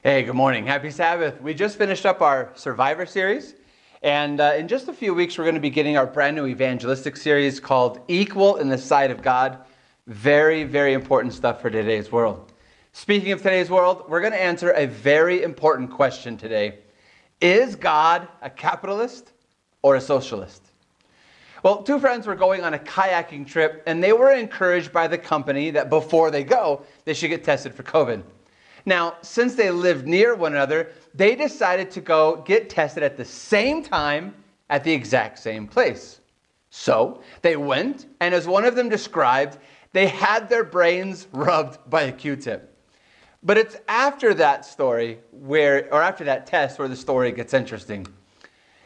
Hey, good morning. Happy Sabbath. We just finished up our Survivor series, and in just a few weeks, we're going to be getting our brand new evangelistic series called Equal in the Sight of God. Very, very important stuff for today's world. Speaking of today's world, we're going to answer a very important question today. Is God a capitalist or a socialist? Well, two friends were going on a kayaking trip, and they were encouraged by the company that before they go, they should get tested for COVID. Now, since they lived near one another, they decided to go get tested at the same time at the exact same place. So they went, and as one of them described, they had their brains rubbed by a Q-tip. But it's after that story after that test where the story gets interesting.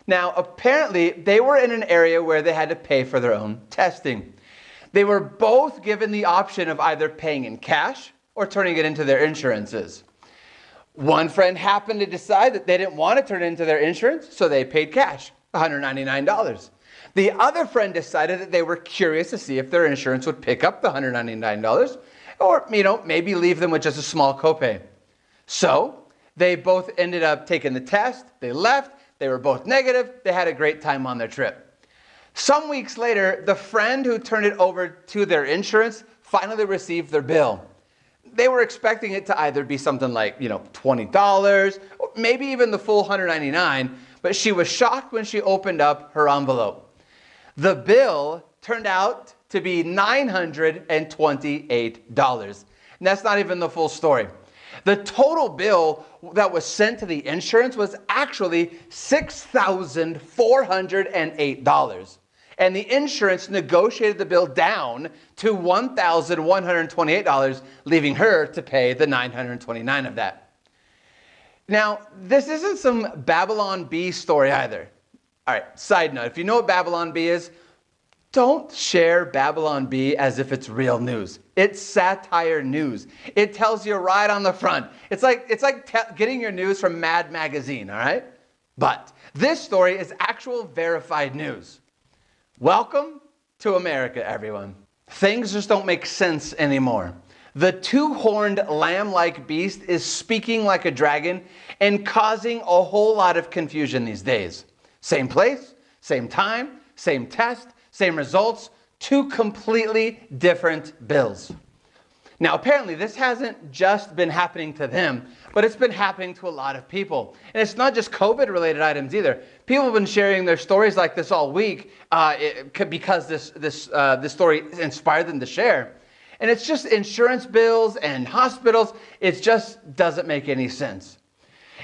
Now, apparently, they were in an area where they had to pay for their own testing. They were both given the option of either paying in cash or turning it into their insurances. One friend happened to decide that they didn't want to turn it into their insurance, so they paid cash, $199. The other friend decided that they were curious to see if their insurance would pick up the $199 or, maybe leave them with just a small copay. So they both ended up taking the test. They left. They were both negative. They had a great time on their trip. Some weeks later, the friend who turned it over to their insurance finally received their bill. They were expecting it to either be something like, $20, or maybe even the full $199, but she was shocked when she opened up her envelope. The bill turned out to be $928. And that's not even the full story. The total bill that was sent to the insurance was actually $6,408. And the insurance negotiated the bill down to $1,128, leaving her to pay the $929 of that. Now, this isn't some Babylon Bee story either. All right, side note, if you know what Babylon Bee is, don't share Babylon Bee as if it's real news. It's satire news. It tells you right on the front. It's like getting your news from Mad Magazine, all right? But this story is actual verified news. Welcome to America, everyone. Things just don't make sense anymore. The two-horned lamb-like beast is speaking like a dragon and causing a whole lot of confusion these days. Same place, same time, same test, same results, two completely different bills. Now, apparently, this hasn't just been happening to them, but it's been happening to a lot of people. And it's not just COVID-related items either. People have been sharing their stories like this all week because this story inspired them to share. And it's just insurance bills and hospitals. It just doesn't make any sense.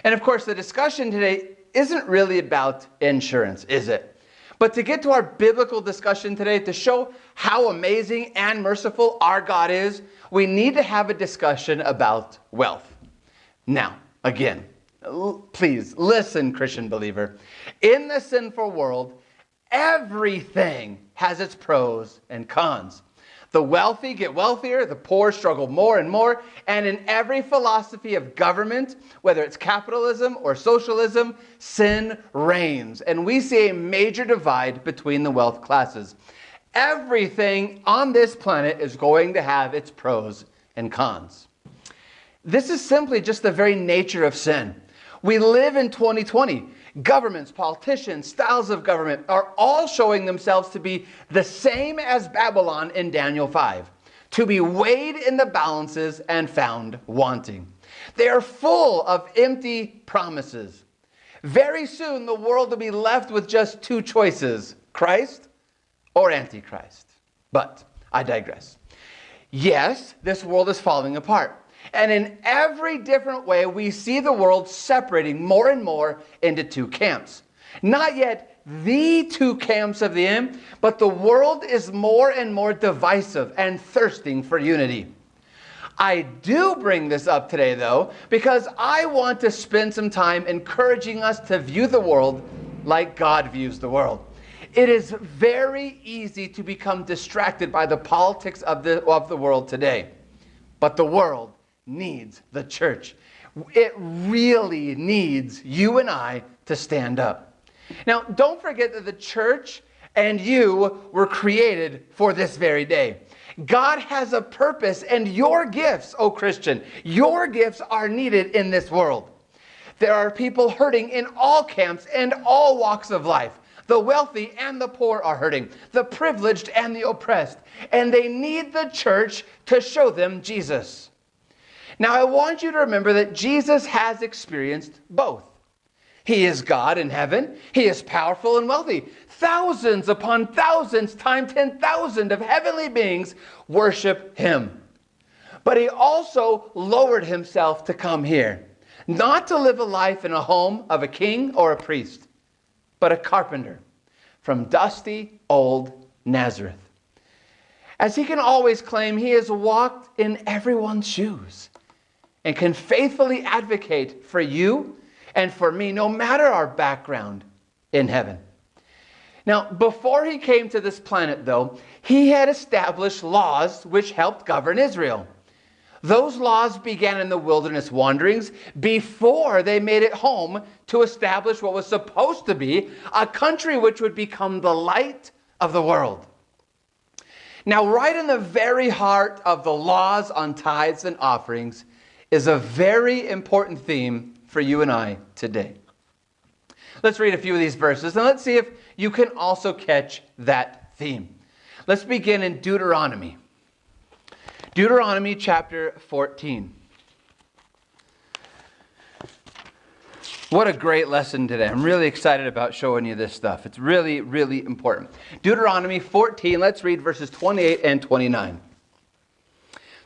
And of course, the discussion today isn't really about insurance, is it? But to get to our biblical discussion today, to show how amazing and merciful our God is, we need to have a discussion about wealth. Now, again, please listen, Christian believer. In the sinful world, everything has its pros and cons. The wealthy get wealthier, the poor struggle more and more, and in every philosophy of government, whether it's capitalism or socialism, sin reigns. And we see a major divide between the wealth classes. Everything on this planet is going to have its pros and cons. This is simply just the very nature of sin. We live in 2020. Governments, politicians, styles of government are all showing themselves to be the same as Babylon in Daniel 5, to be weighed in the balances and found wanting. They are full of empty promises. Very soon, the world will be left with just two choices, Christ or Antichrist. But I digress. Yes, this world is falling apart. And in every different way, we see the world separating more and more into two camps. Not yet the two camps of the end, but the world is more and more divisive and thirsting for unity. I do bring this up today, though, because I want to spend some time encouraging us to view the world like God views the world. It is very easy to become distracted by the politics of the world today. But the world needs the church. It really needs you and I to stand up. Now, don't forget that the church and you were created for this very day. God has a purpose, and your gifts, oh Christian, your gifts are needed in this world. There are people hurting in all camps and all walks of life. The wealthy and the poor are hurting, the privileged and the oppressed, and they need the church to show them Jesus. Now, I want you to remember that Jesus has experienced both. He is God in heaven. He is powerful and wealthy. Thousands upon thousands, times 10,000 of heavenly beings worship him. But he also lowered himself to come here, not to live a life in a home of a king or a priest, but a carpenter from dusty old Nazareth. As he can always claim, he has walked in everyone's shoes and can faithfully advocate for you and for me, no matter our background in heaven. Now, before he came to this planet, though, he had established laws which helped govern Israel. Those laws began in the wilderness wanderings before they made it home to establish what was supposed to be a country which would become the light of the world. Now, right in the very heart of the laws on tithes and offerings is a very important theme for you and I today. Let's read a few of these verses and let's see if you can also catch that theme. Let's begin in Deuteronomy. Deuteronomy chapter 14. What a great lesson today. I'm really excited about showing you this stuff. It's really, really important. Deuteronomy 14, let's read verses 28 and 29.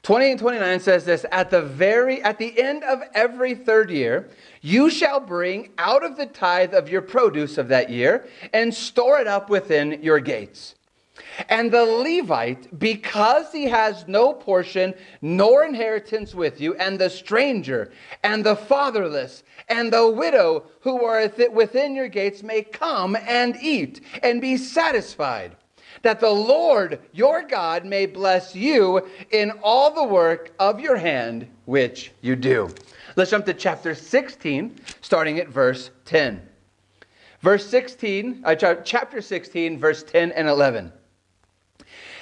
28 and 29 says this, At the end of every third year, you shall bring out of the tithe of your produce of that year and store it up within your gates. And the Levite, because he has no portion nor inheritance with you, and the stranger, and the fatherless, and the widow who are within your gates may come and eat and be satisfied, that the Lord your God may bless you in all the work of your hand which you do. Let's jump to chapter 16, starting at verse 10. Chapter 16, verse 10 and 11.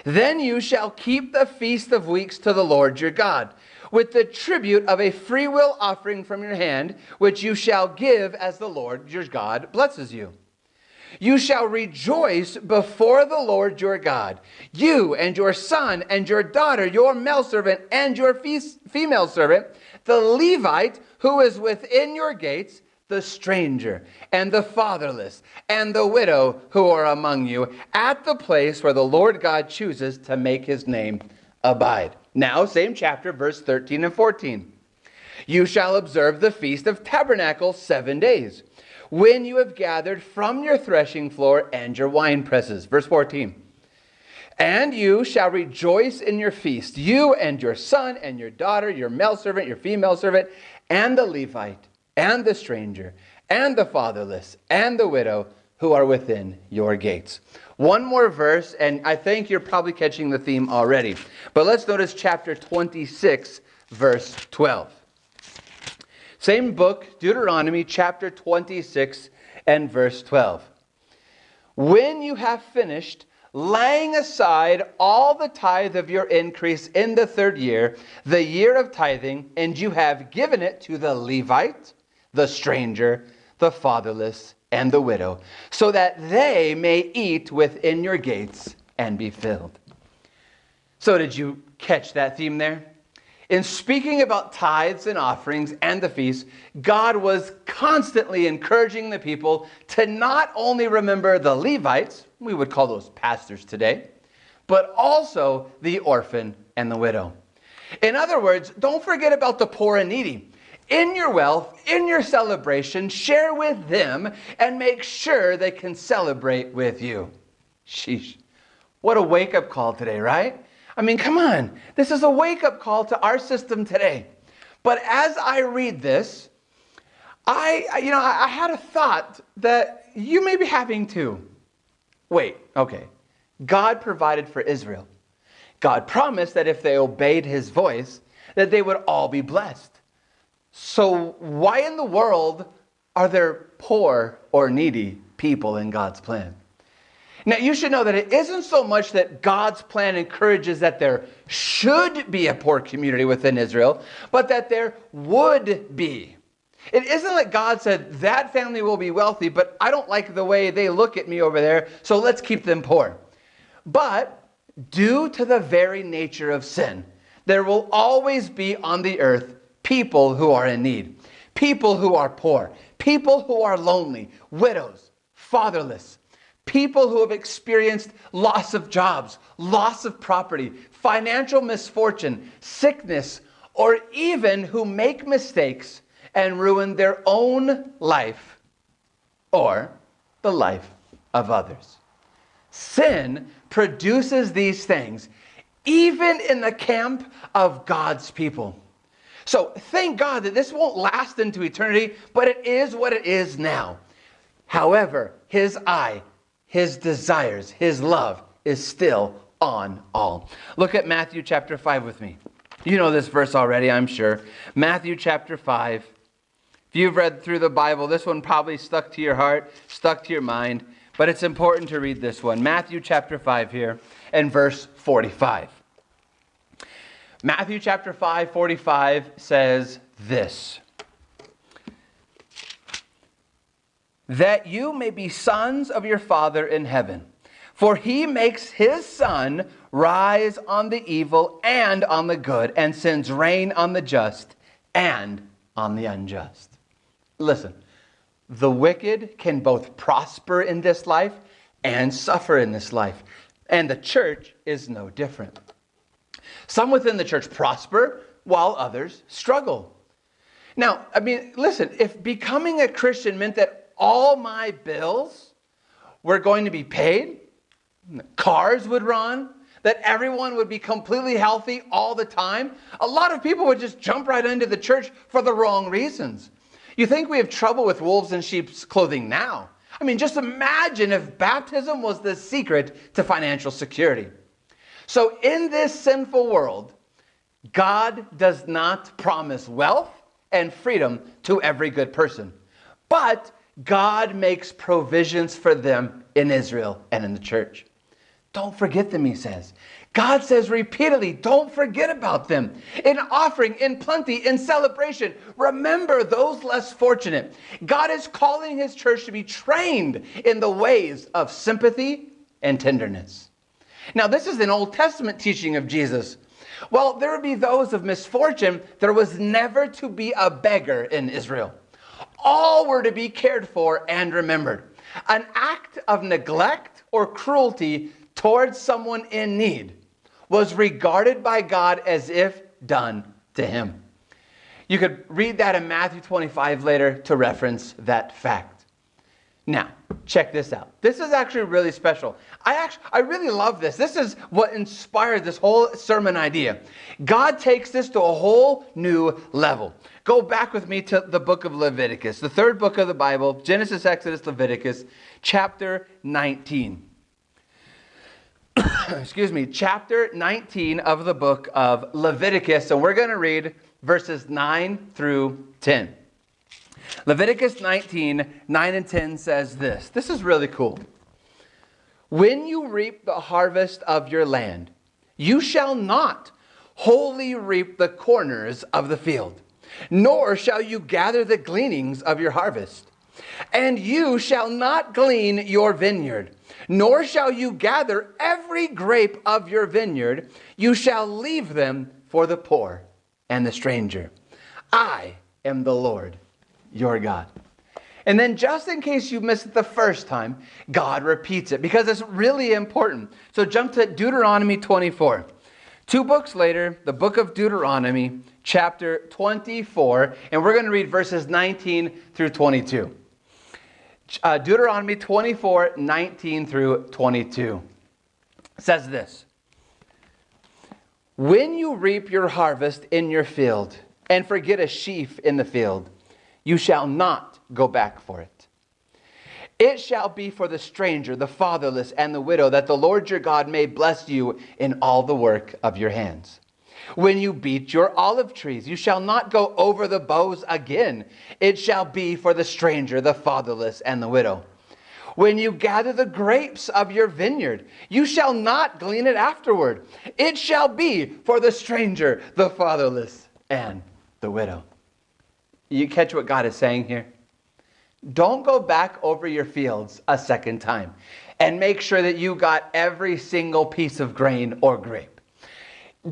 Then you shall keep the feast of weeks to the Lord your God, with the tribute of a freewill offering from your hand, which you shall give as the Lord your God blesses you. You shall rejoice before the Lord your God, you and your son and your daughter, your male servant and your female servant, the Levite who is within your gates, the stranger and the fatherless and the widow who are among you, at the place where the Lord God chooses to make his name abide. Now, same chapter, verse 13 and 14. You shall observe the Feast of Tabernacles 7 days, when you have gathered from your threshing floor and your wine presses. Verse 14. And you shall rejoice in your feast, you and your son and your daughter, your male servant, your female servant, and the Levite, and the stranger, and the fatherless, and the widow who are within your gates. One more verse, and I think you're probably catching the theme already. But let's notice chapter 26, verse 12. Same book, Deuteronomy chapter 26 and verse 12. When you have finished laying aside all the tithe of your increase in the third year, the year of tithing, and you have given it to the Levite, the stranger, the fatherless, and the widow, so that they may eat within your gates and be filled. So did you catch that theme there? In speaking about tithes and offerings and the feast, God was constantly encouraging the people to not only remember the Levites, we would call those pastors today, but also the orphan and the widow. In other words, don't forget about the poor and needy. In your wealth, in your celebration, share with them and make sure they can celebrate with you. Sheesh. What a wake-up call today, right? I mean, come on. This is a wake-up call to our system today. But as I read this, I had a thought that you may be having too. Wait, okay. God provided for Israel. God promised that if they obeyed his voice, that they would all be blessed. So why in the world are there poor or needy people in God's plan? Now, you should know that it isn't so much that God's plan encourages that there should be a poor community within Israel, but that there would be. It isn't that God said, that family will be wealthy, but I don't like the way they look at me over there, so let's keep them poor. But due to the very nature of sin, there will always be on the earth people who are in need, people who are poor, people who are lonely, widows, fatherless, people who have experienced loss of jobs, loss of property, financial misfortune, sickness, or even who make mistakes and ruin their own life or the life of others. Sin produces these things even in the camp of God's people. So thank God that this won't last into eternity, but it is what it is now. However, His eye, His desires, His love is still on all. Look at Matthew chapter 5 with me. You know this verse already, I'm sure. Matthew chapter 5. If you've read through the Bible, this one probably stuck to your heart, stuck to your mind, but it's important to read this one. Matthew chapter 5 here and verse 45. Matthew chapter 5, 45 says this. That you may be sons of your Father in heaven. For He makes His sun rise on the evil and on the good, and sends rain on the just and on the unjust. Listen, the wicked can both prosper in this life and suffer in this life. And the church is no different. Some within the church prosper while others struggle. Now, listen, if becoming a Christian meant that all my bills were going to be paid, cars would run, that everyone would be completely healthy all the time, a lot of people would just jump right into the church for the wrong reasons. You think we have trouble with wolves in sheep's clothing now? Just imagine if baptism was the secret to financial security. So in this sinful world, God does not promise wealth and freedom to every good person. But God makes provisions for them in Israel and in the church. Don't forget them, He says. God says repeatedly, don't forget about them. In offering, in plenty, in celebration, remember those less fortunate. God is calling His church to be trained in the ways of sympathy and tenderness. Now, this is an Old Testament teaching of Jesus. While there would be those of misfortune, there was never to be a beggar in Israel. All were to be cared for and remembered. An act of neglect or cruelty towards someone in need was regarded by God as if done to Him. You could read that in Matthew 25 later to reference that fact. Now, check this out. This is actually really special. I really love this. This is what inspired this whole sermon idea. God takes this to a whole new level. Go back with me to the book of Leviticus, the third book of the Bible, Genesis, Exodus, Leviticus, chapter 19. Chapter 19 of the book of Leviticus. And we're going to read verses 9 through 10. Leviticus 19, 9 and 10 says this. This is really cool. When you reap the harvest of your land, you shall not wholly reap the corners of the field, nor shall you gather the gleanings of your harvest. And you shall not glean your vineyard, nor shall you gather every grape of your vineyard. You shall leave them for the poor and the stranger. I am the Lord, your God. And then just in case you missed it the first time, God repeats it because it's really important. So jump to Deuteronomy 24. 2 books later, the book of Deuteronomy, chapter 24, and we're going to read verses 19 through 22. Deuteronomy 24, 19 through 22 says this. When you reap your harvest in your field and forget a sheaf in the field, you shall not go back for it. It shall be for the stranger, the fatherless, and the widow, that the Lord your God may bless you in all the work of your hands. When you beat your olive trees, you shall not go over the boughs again. It shall be for the stranger, the fatherless, and the widow. When you gather the grapes of your vineyard, you shall not glean it afterward. It shall be for the stranger, the fatherless, and the widow. You catch what God is saying here? Don't go back over your fields a second time and make sure that you got every single piece of grain or grape.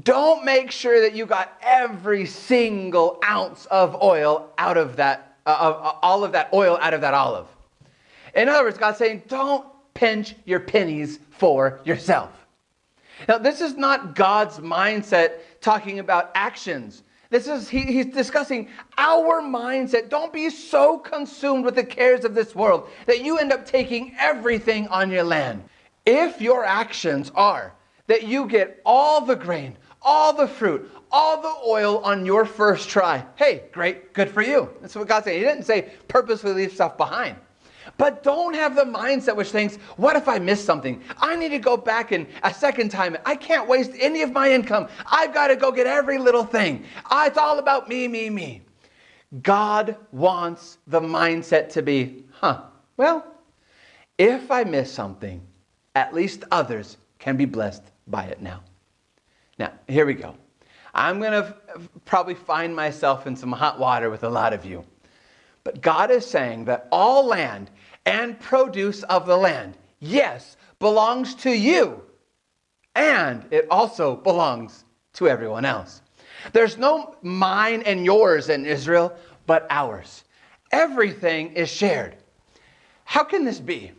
Don't make sure that you got every single ounce of oil out of that, all of that oil out of that olive. In other words, God's saying, don't pinch your pennies for yourself. Now, this is not God's mindset talking about actions. He's discussing our mindset. Don't be so consumed with the cares of this world that you end up taking everything on your land. If your actions are that you get all the grain, all the fruit, all the oil on your first try, hey, great, good for you. That's what God said. He didn't say purposefully leave stuff behind. But don't have the mindset which thinks, what if I miss something? I need to go back and a second time. I can't waste any of my income. I've got to go get every little thing. It's all about me, me, me. God wants the mindset to be, well, if I miss something, at least others can be blessed by it now. Now, here we go. I'm going to probably find myself in some hot water with a lot of you. But God is saying that all land and produce of the land, yes, belongs to you. And it also belongs to everyone else. There's no mine and yours in Israel, but ours. Everything is shared. How can this be?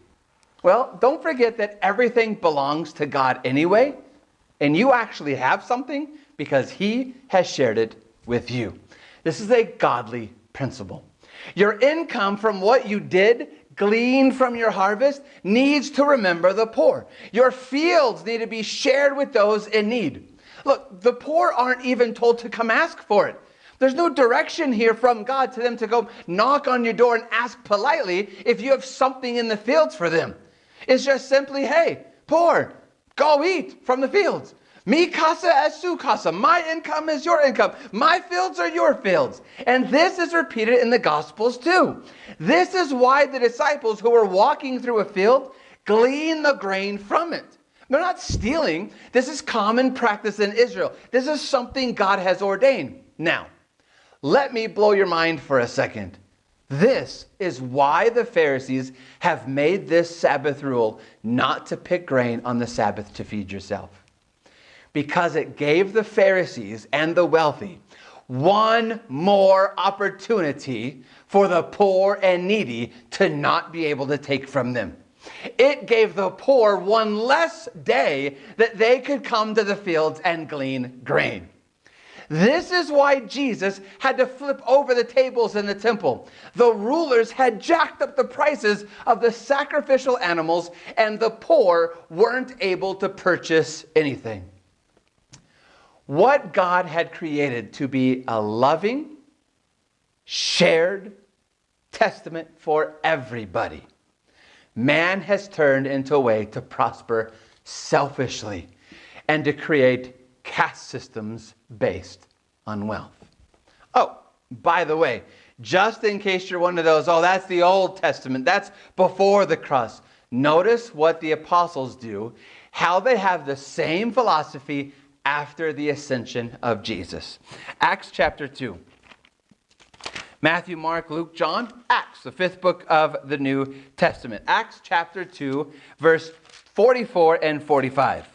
Well, don't forget that everything belongs to God anyway. And you actually have something because He has shared it with you. This is a godly principle. Your income from what you did, glean from your harvest, needs to remember the poor. Your fields need to be shared with those in need. Look, the poor aren't even told to come ask for it. There's no direction here from God to them to go knock on your door and ask politely if you have something in the fields for them. It's just simply, hey, poor, go eat from the fields. Mi casa es su casa. My income is your income. My fields are your fields. And this is repeated in the Gospels too. This is why the disciples who were walking through a field glean the grain from it. They're not stealing. This is common practice in Israel. This is something God has ordained. Now, let me blow your mind for a second. This is why the Pharisees have made this Sabbath rule not to pick grain on the Sabbath to feed yourself. Because it gave the Pharisees and the wealthy one more opportunity for the poor and needy to not be able to take from them. It gave the poor one less day that they could come to the fields and glean grain. This is why Jesus had to flip over the tables in the temple. The rulers had jacked up the prices of the sacrificial animals, and the poor weren't able to purchase anything. What God had created to be a loving, shared testament for everybody, man has turned into a way to prosper selfishly and to create caste systems based on wealth. Oh, by the way, just in case you're one of those, that's the Old Testament, that's before the cross. Notice what the apostles do, how they have the same philosophy after the ascension of Jesus. Acts chapter 2. Matthew, Mark, Luke, John, Acts, the fifth book of the New Testament. Acts chapter 2, verse 44 and 45.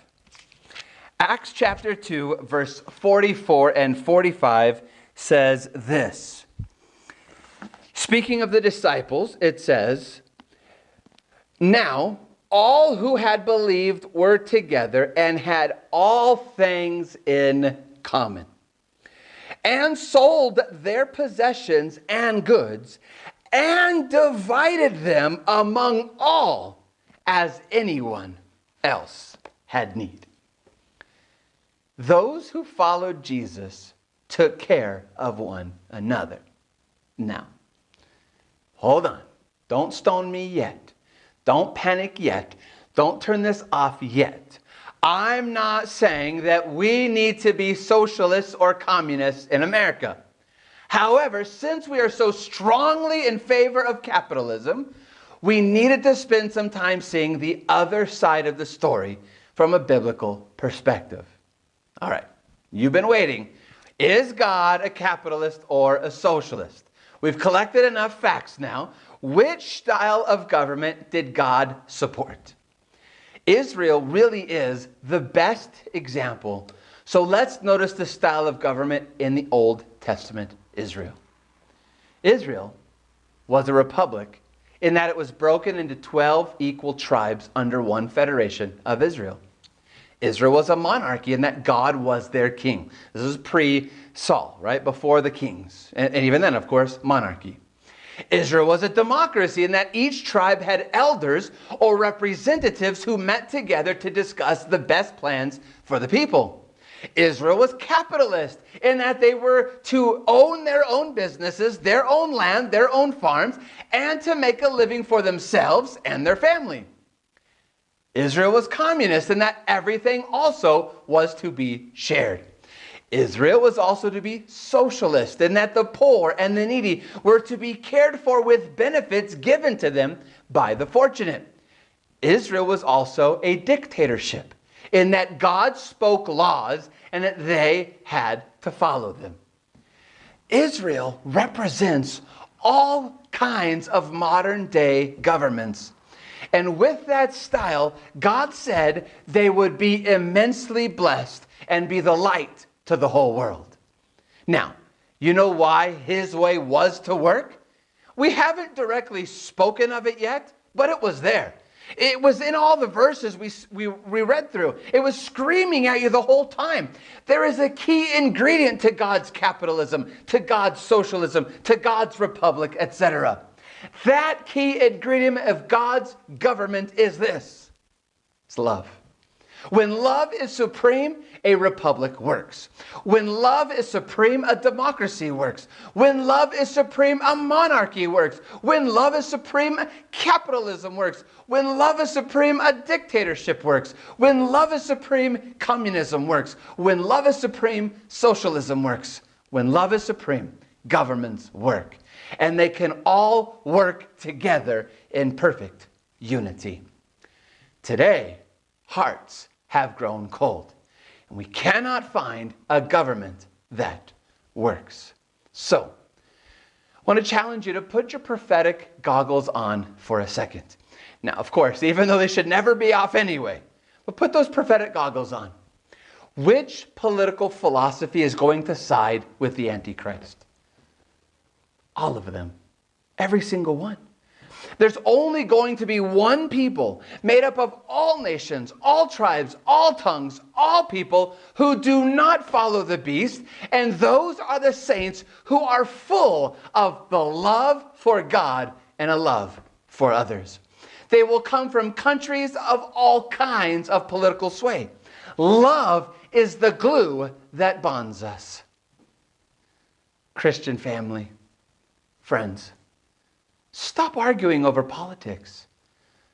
Acts chapter 2, verse 44 and 45 says this. Speaking of the disciples, it says, "Now all who had believed were together and had all things in common, and sold their possessions and goods, and divided them among all as anyone else had need." Those who followed Jesus took care of one another. Now, hold on. Don't stone me yet. Don't panic yet. Don't turn this off yet. I'm not saying that we need to be socialists or communists in America. However, since we are so strongly in favor of capitalism, we needed to spend some time seeing the other side of the story from a biblical perspective. All right, you've been waiting. Is God a capitalist or a socialist? We've collected enough facts now. Which style of government did God support? Israel really is the best example. So let's notice the style of government in the Old Testament Israel. Israel was a republic in that it was broken into 12 equal tribes under one federation of Israel. Israel was a monarchy in that God was their king. This is pre-Saul, right? Before the kings. And even then, of course, monarchy. Israel was a democracy in that each tribe had elders or representatives who met together to discuss the best plans for the people. Israel was capitalist in that they were to own their own businesses, their own land, their own farms, and to make a living for themselves and their family. Israel was communist in that everything also was to be shared. Israel was also to be socialist in that the poor and the needy were to be cared for with benefits given to them by the fortunate. Israel was also a dictatorship in that God spoke laws and that they had to follow them. Israel represents all kinds of modern day governments. And with that style, God said they would be immensely blessed and be the light to the whole world. Now, you know why his way was to work? We haven't directly spoken of it yet, but it was there. It was in all the verses we read through. It was screaming at you the whole time. There is a key ingredient to God's capitalism, to God's socialism, to God's republic, etc. That key ingredient of God's government is this. It's love. When love is supreme, a republic works. When love is supreme, a democracy works. When love is supreme, a monarchy works. When love is supreme, capitalism works. When love is supreme, a dictatorship works. When love is supreme, communism works. When love is supreme, socialism works. When love is supreme, governments work. And they can all work together in perfect unity. Today, hearts have grown cold. And we cannot find a government that works. So, I want to challenge you to put your prophetic goggles on for a second. Now, of course, even though they should never be off anyway, but put those prophetic goggles on. Which political philosophy is going to side with the Antichrist? All of them. Every single one. There's only going to be one people made up of all nations, all tribes, all tongues, all people who do not follow the beast. And those are the saints who are full of the love for God and a love for others. They will come from countries of all kinds of political sway. Love is the glue that bonds us. Christian family, friends, stop arguing over politics.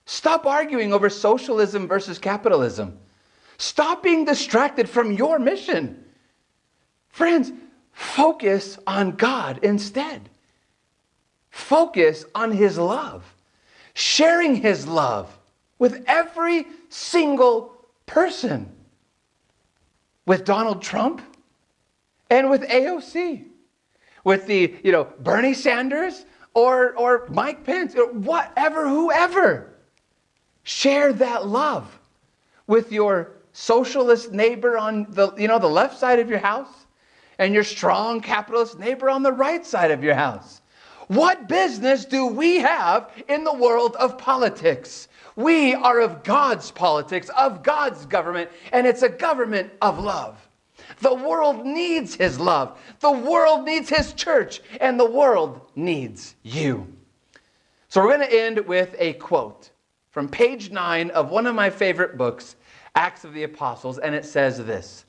Stop arguing over socialism versus capitalism. Stop being distracted from your mission. Friends, focus on God instead. Focus on His love. Sharing His love with every single person. With Donald Trump and with AOC. With the, Bernie Sanders or Mike Pence, or whatever, whoever. Share that love with your socialist neighbor on the left side of your house and your strong capitalist neighbor on the right side of your house. What business do we have in the world of politics? We are of God's politics, of God's government, and it's a government of love. The world needs His love. The world needs His church. And the world needs you. So we're going to end with a quote from page 9 of one of my favorite books, Acts of the Apostles. And it says this: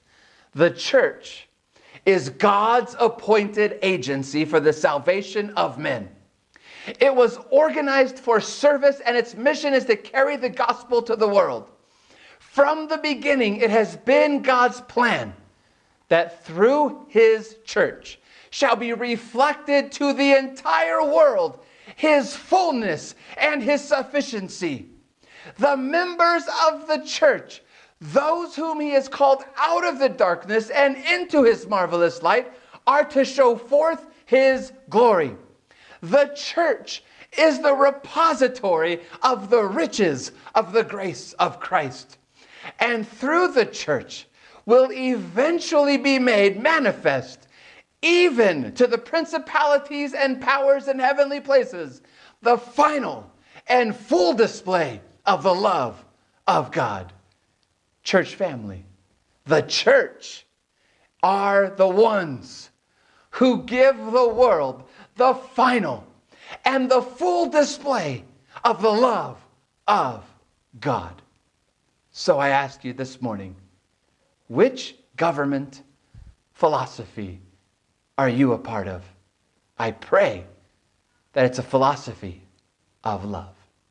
"The church is God's appointed agency for the salvation of men. It was organized for service, and its mission is to carry the gospel to the world. From the beginning, it has been God's plan that through His church shall be reflected to the entire world his fullness and his sufficiency. The members of the church, those whom he has called out of the darkness and into his marvelous light, are to show forth his glory. The church is the repository of the riches of the grace of Christ. And through the church will eventually be made manifest, even to the principalities and powers in heavenly places, the final and full display of the love of God. Church family, the church are the ones who give the world the final and the full display of the love of God. So I ask you this morning, which government philosophy are you a part of? I pray that it's a philosophy of love.